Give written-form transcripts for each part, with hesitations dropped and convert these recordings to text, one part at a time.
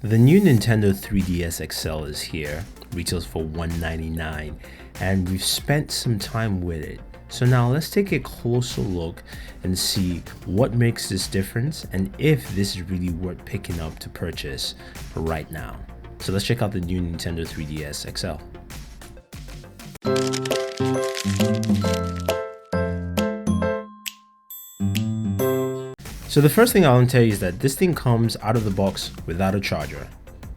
The new Nintendo 3DS XL is here, retails for $199, and we've spent some time with it. So now let's take a closer look and see what makes this difference and if this is really worth picking up to purchase right now. So let's check out the new Nintendo 3DS XL. So the first thing I want to tell you is that this thing comes out of the box without a charger.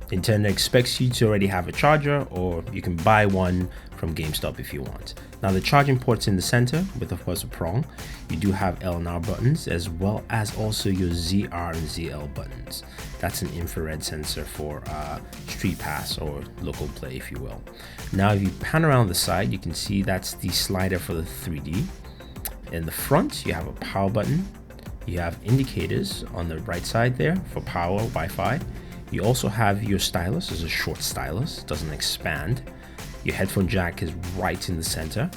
Nintendo expects you to already have a charger, or you can buy one from GameStop if you want. Now the charging port's in the center with of course a prong. You do have L and R buttons as well as also your ZR and ZL buttons. That's an infrared sensor for Street Pass or local play if you will. Now if you pan around the side, you can see that's the slider for the 3D. In the front you have a power button. You have indicators on the right side there for power, Wi-Fi. You also have your stylus. It's a short stylus, doesn't expand. Your headphone jack is right in the center.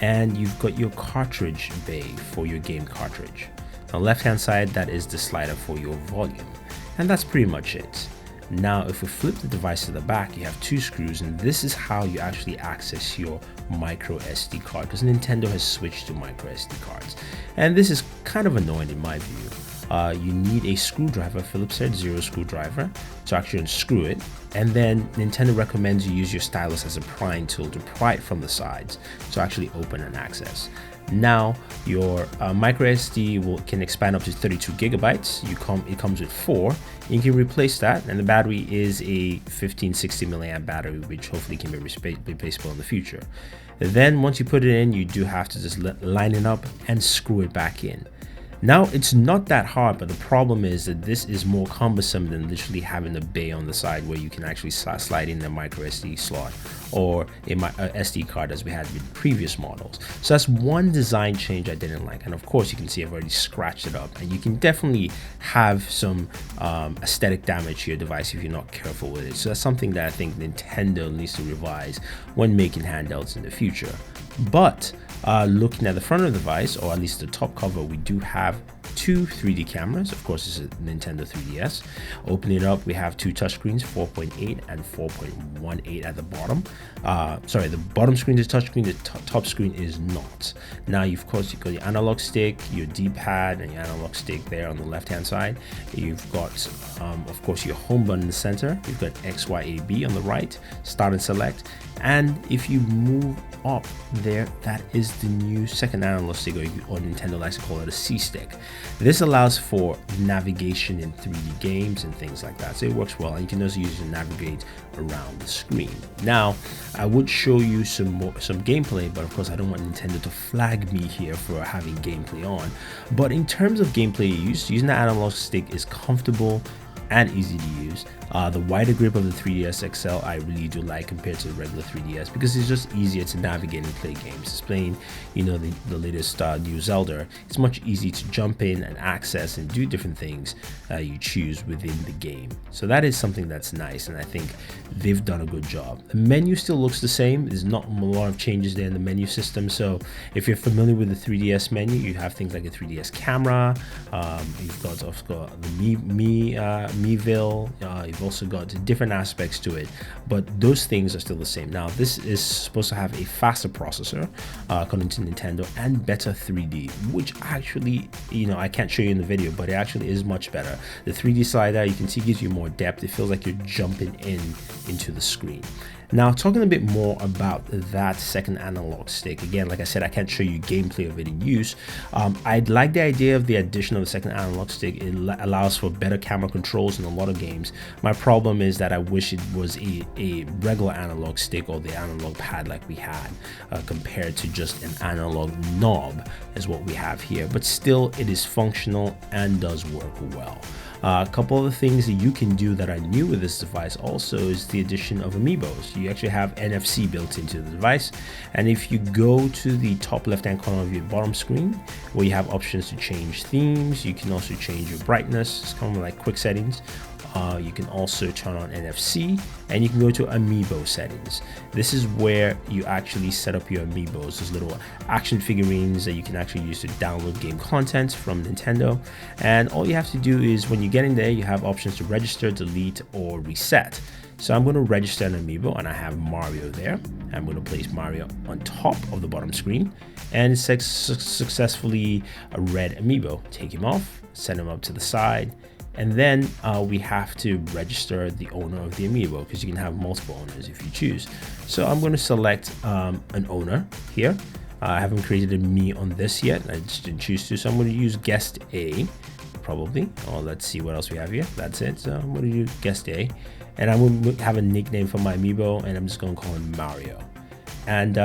And you've got your cartridge bay for your game cartridge. On the left-hand side, that is the slider for your volume. And that's pretty much it. Now, if we flip the device to the back, you have two screws, and this is how you actually access your micro SD card, because Nintendo has switched to micro SD cards. And this is kind of annoying in my view. You need a screwdriver, Phillips head 0 screwdriver, to actually unscrew it. And then Nintendo recommends you use your stylus as a prying tool to pry it from the sides to actually open and access. Now your micro SD can expand up to 32 gigabytes. It comes with 4. You can replace that, and the battery is a 1560 milliamp battery, which hopefully can be replaceable in the future. Then once you put it in, you do have to just line it up and screw it back in. Now it's not that hard, but the problem is that this is more cumbersome than literally having a bay on the side where you can actually slide in the micro SD slot or a SD card as we had with previous models. So that's one design change I didn't like, and of course you can see I've already scratched it up, and you can definitely have some aesthetic damage to your device if you're not careful with it. So that's something that I think Nintendo needs to revise when making handhelds in the future. But looking at the front of the device, or at least the top cover, we do have two 3D cameras. Of course, it's a Nintendo 3DS. Opening it up, we have two touchscreens, 4.8 and 4.18 at the bottom. Sorry, the bottom screen is touchscreen, the top screen is not. Now, of course, you've got your analog stick, your D-pad, and your analog stick there on the left-hand side. You've got, of course, your home button in the center. You've got X, Y, A, B on the right, start and select. And if you move up there, that is the new second analog stick, or Nintendo likes to call it a C-stick. This allows for navigation in 3D games and things like that, so it works well, and you can also use it to navigate around the screen. Now, I would show you some gameplay, but of course I don't want Nintendo to flag me here for having gameplay on. But in terms of gameplay use, using the analog stick is comfortable and easy to use. The wider grip of the 3DS XL I really do like compared to the regular 3DS, because it's just easier to navigate and play games. It's playing, the latest new Zelda. It's much easier to jump in and access and do different things you choose within the game. So that is something that's nice, and I think they've done a good job. The menu still looks the same. There's not a lot of changes there in the menu system. So if you're familiar with the 3DS menu, you have things like a 3DS camera. You've got the Miiville. You've also got different aspects to it, but those things are still the same. Now, this is supposed to have a faster processor, according to Nintendo, and better 3D, which actually, I can't show you in the video, but it actually is much better. The 3D slider, you can see, gives you more depth. It feels like you're jumping into the screen. Now, talking a bit more about that second analog stick. Again, like I said, I can't show you gameplay of it in use. I'd like the idea of the addition of the second analog stick. It allows for better camera controls in a lot of games. My problem is that I wish it was a regular analog stick or the analog pad like we had, compared to just an analog knob is what we have here. But still, it is functional and does work well. A couple of the things that you can do that are new with this device also is the addition of amiibos. You actually have NFC built into the device, and if you go to the top left hand corner of your bottom screen where you have options to change themes, you can also change your brightness. It's kind of like quick settings. You can also turn on NFC, and you can go to amiibo settings. This is where you actually set up your amiibos, those little action figurines that you can actually use to download game content from Nintendo. And all you have to do is when you get in there, you have options to register, delete, or reset. So I'm going to register an amiibo, and I have Mario there. I'm going to place Mario on top of the bottom screen, and it says successfully a red amiibo. Take him off, send him up to the side, and then we have to register the owner of the amiibo, because you can have multiple owners if you choose. So I'm going to select an owner here. I haven't created a me on this yet. I just didn't choose to, so I'm going to use guest A, probably. Oh, let's see what else we have here. That's it. So I'm going to do guest A. And I'm going to have a nickname for my amiibo, and I'm just going to call him Mario. And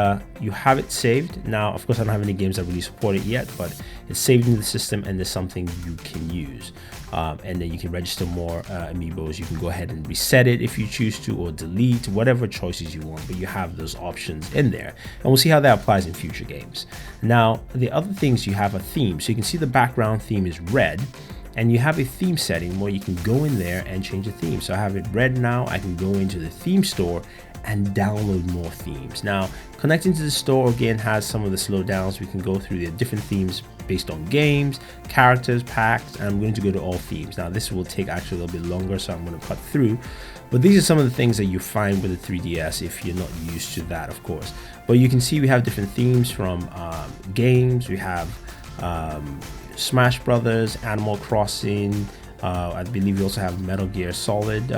you have it saved. Now, of course, I don't have any games that really support it yet, but it's saved in the system, and there's something you can use. And then you can register more amiibos. You can go ahead and reset it if you choose to, or delete, whatever choices you want, but you have those options in there. And we'll see how that applies in future games. Now, the other things, you have a theme. So you can see the background theme is red. And you have a theme setting where you can go in there and change the theme. So I have it red now. I can go into the theme store and download more themes. Now, connecting to the store again has some of the slowdowns. We can go through the different themes based on games, characters, packs, and I'm going to go to all themes. Now, this will take actually a little bit longer, so I'm going to cut through. But these are some of the things that you find with the 3DS if you're not used to that, of course. But you can see we have different themes from games. We have Smash Brothers, Animal Crossing, I believe we also have Metal Gear Solid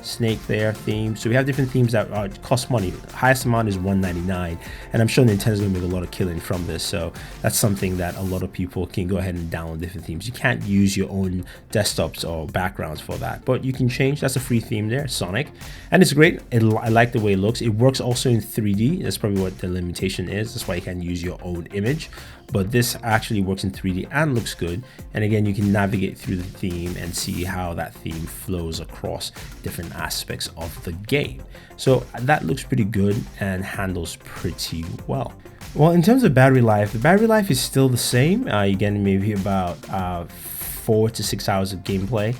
Snake there theme. So we have different themes that cost money. Highest amount is $1.99, and I'm sure Nintendo's gonna make a lot of killing from this. So that's something that a lot of people can go ahead and download different themes. You can't use your own desktops or backgrounds for that, but you can change. That's a free theme there, Sonic, and it's great. I like the way it looks. It works also in 3D. That's probably what the limitation is. That's why you can use your own image. But this actually works in 3D and looks good. And again, you can navigate through the theme and see how that theme flows across different aspects of the game. So that looks pretty good and handles pretty well. Well, in terms of battery life, the battery life is still the same. You're getting maybe about 4 to 6 hours of gameplay.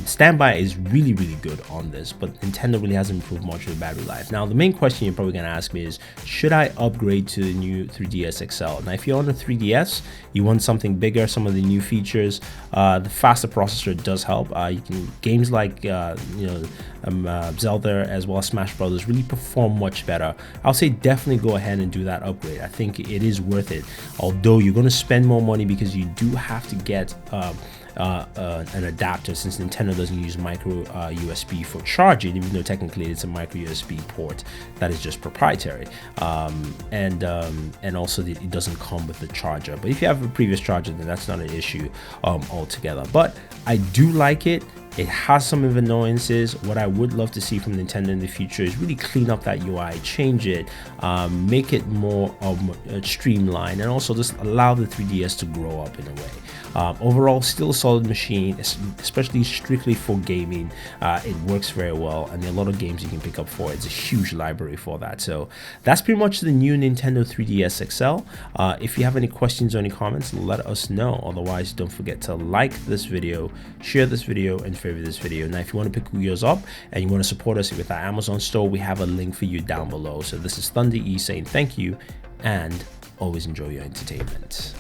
Standby is really good on this, but Nintendo really hasn't improved much of the battery life. Now, the main question you're probably going to ask me is, should I upgrade to the new 3DS XL? Now, if you're on the 3DS, you want something bigger, some of the new features, the faster processor does help. You can games like Zelda as well as Smash Brothers really perform much better. I'll say definitely go ahead and do that upgrade. I think it is worth it, although you're going to spend more money because you do have to get an adapter, since Nintendo doesn't use micro USB for charging, even though technically it's a micro USB port that is just proprietary, and also it doesn't come with the charger. But if you have a previous charger, then that's not an issue altogether. But I do like it. It has some of annoyances. What I would love to see from Nintendo in the future is really clean up that UI, change it, make it more streamlined, and also just allow the 3DS to grow up in a way. Overall, still a solid machine, especially strictly for gaming. It works very well, and there are a lot of games you can pick up for it. It's a huge library for that. So that's pretty much the new Nintendo 3DS XL. If you have any questions or any comments, let us know. Otherwise, don't forget to like this video, share this video, and favorite this video. Now, if you want to pick yours up and you want to support us with our Amazon store, we have a link for you down below. So this is Thunder E saying thank you, and always enjoy your entertainment.